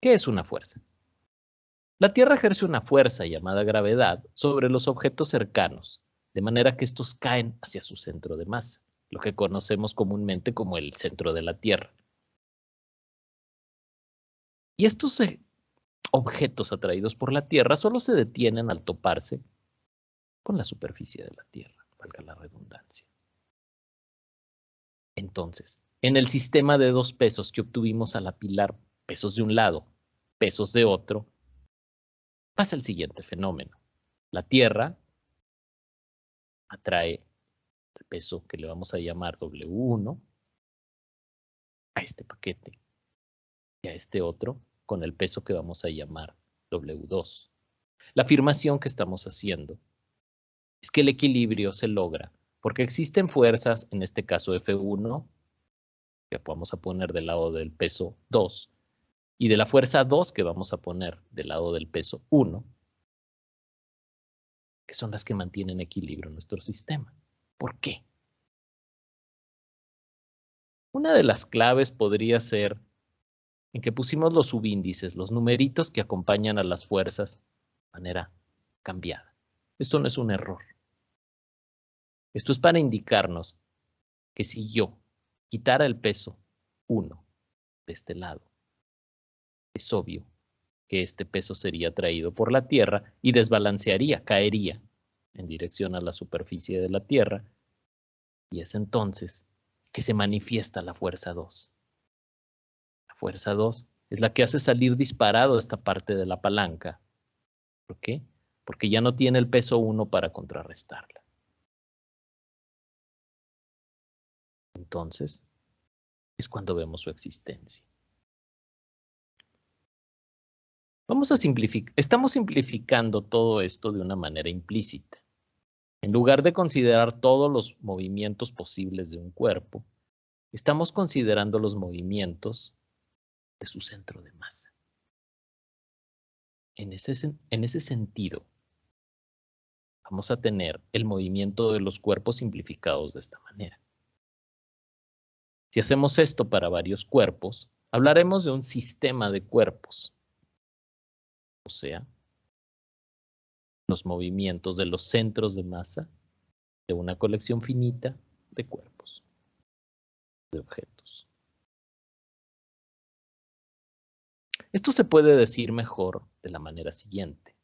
¿Qué es una fuerza? La Tierra ejerce una fuerza llamada gravedad sobre los objetos cercanos, de manera que estos caen hacia su centro de masa, lo que conocemos comúnmente como el centro de la Tierra. Y estos objetos atraídos por la Tierra solo se detienen al toparse con la superficie de la Tierra, valga la redundancia. Entonces, en el sistema de dos pesos que obtuvimos al apilar pesos de un lado, pesos de otro, pasa el siguiente fenómeno. La Tierra atrae el peso que le vamos a llamar W1 a este paquete y a este otro con el peso que vamos a llamar W2. La afirmación que estamos haciendo es que el equilibrio se logra porque existen fuerzas, en este caso F1, que vamos a poner del lado del peso 2, y de la fuerza 2 que vamos a poner del lado del peso 1, que son las que mantienen equilibrio en nuestro sistema. ¿Por qué? Una de las claves podría ser en que pusimos los subíndices, los numeritos que acompañan a las fuerzas de manera cambiada. Esto no es un error. Esto es para indicarnos que si yo quitara el peso 1 de este lado, es obvio que este peso sería traído por la Tierra y desbalancearía, caería en dirección a la superficie de la Tierra, y es entonces que se manifiesta la fuerza 2. La fuerza 2 es la que hace salir disparado esta parte de la palanca. ¿Por qué? Porque ya no tiene el peso 1 para contrarrestarla. Entonces, es cuando vemos su existencia. Estamos simplificando todo esto de una manera implícita. En lugar de considerar todos los movimientos posibles de un cuerpo, estamos considerando los movimientos de su centro de masa. En ese sentido, vamos a tener el movimiento de los cuerpos simplificados de esta manera. Si hacemos esto para varios cuerpos, hablaremos de un sistema de cuerpos, o sea, los movimientos de los centros de masa de una colección finita de cuerpos, de objetos. Esto se puede decir mejor de la manera siguiente.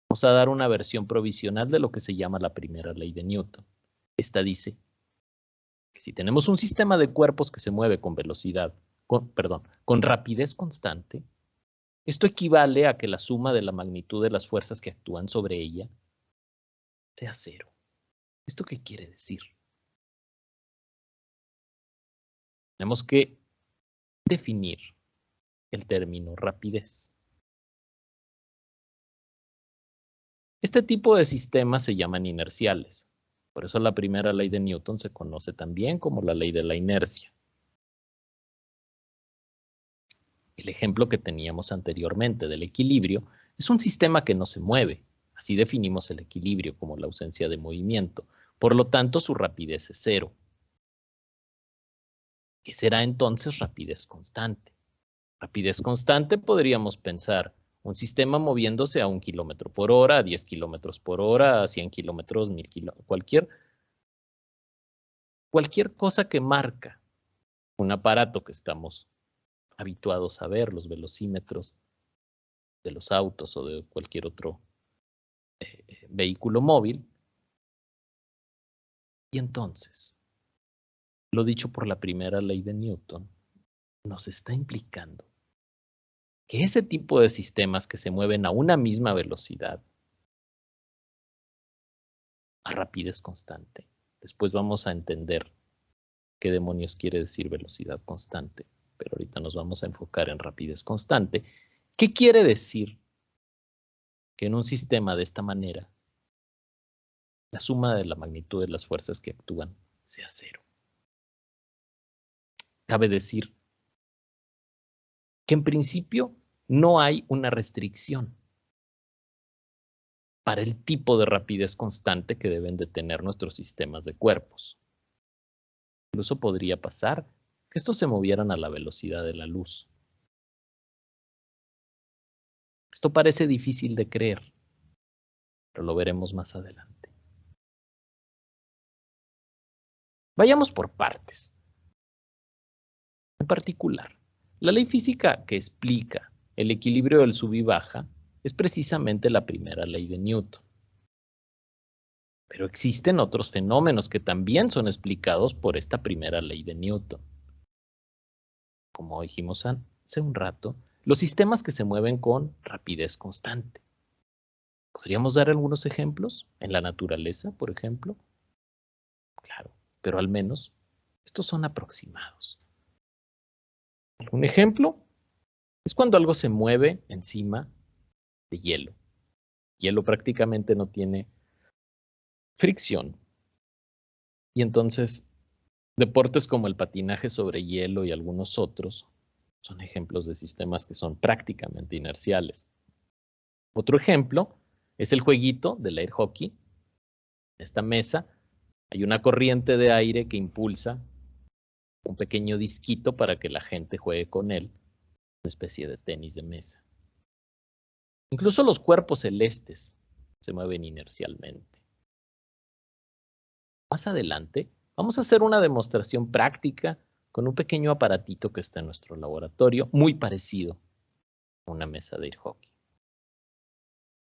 Vamos a dar una versión provisional de lo que se llama la primera ley de Newton. Esta dice que si tenemos un sistema de cuerpos que se mueve con con rapidez constante, esto equivale a que la suma de la magnitud de las fuerzas que actúan sobre ella sea cero. ¿Esto qué quiere decir? Tenemos que definir el término rapidez. Este tipo de sistemas se llaman inerciales. Por eso la primera ley de Newton se conoce también como la ley de la inercia. El ejemplo que teníamos anteriormente del equilibrio es un sistema que no se mueve. Así definimos el equilibrio como la ausencia de movimiento. Por lo tanto, su rapidez es cero. ¿Qué será entonces rapidez constante? Rapidez constante podríamos pensar un sistema moviéndose a 1 kilómetro por hora, a 10 kilómetros por hora, a 100 kilómetros, 1000 kilómetros, cualquier cosa que marca un aparato que estamos habituados a ver, los velocímetros de los autos o de cualquier otro vehículo móvil. Y entonces, lo dicho por la primera ley de Newton, nos está implicando que ese tipo de sistemas que se mueven a una misma velocidad, a rapidez constante, después vamos a entender qué demonios quiere decir velocidad constante, pero ahorita nos vamos a enfocar en rapidez constante. ¿Qué quiere decir que en un sistema de esta manera la suma de la magnitud de las fuerzas que actúan sea cero? Cabe decir que en principio no hay una restricción para el tipo de rapidez constante que deben de tener nuestros sistemas de cuerpos. Incluso podría pasar que estos se movieran a la velocidad de la luz. Esto parece difícil de creer, pero lo veremos más adelante. Vayamos por partes. En particular, la ley física que explica el equilibrio del sub y baja es precisamente la primera ley de Newton. Pero existen otros fenómenos que también son explicados por esta primera ley de Newton. Como dijimos hace un rato, los sistemas que se mueven con rapidez constante. ¿Podríamos dar algunos ejemplos? En la naturaleza, por ejemplo. Claro, pero al menos estos son aproximados. Un ejemplo es cuando algo se mueve encima de hielo. Hielo prácticamente no tiene fricción. Y entonces, deportes como el patinaje sobre hielo y algunos otros son ejemplos de sistemas que son prácticamente inerciales. Otro ejemplo es el jueguito del air hockey. En esta mesa hay una corriente de aire que impulsa un pequeño disquito para que la gente juegue con él, una especie de tenis de mesa. Incluso los cuerpos celestes se mueven inercialmente. Más adelante vamos a hacer una demostración práctica con un pequeño aparatito que está en nuestro laboratorio, muy parecido a una mesa de air hockey.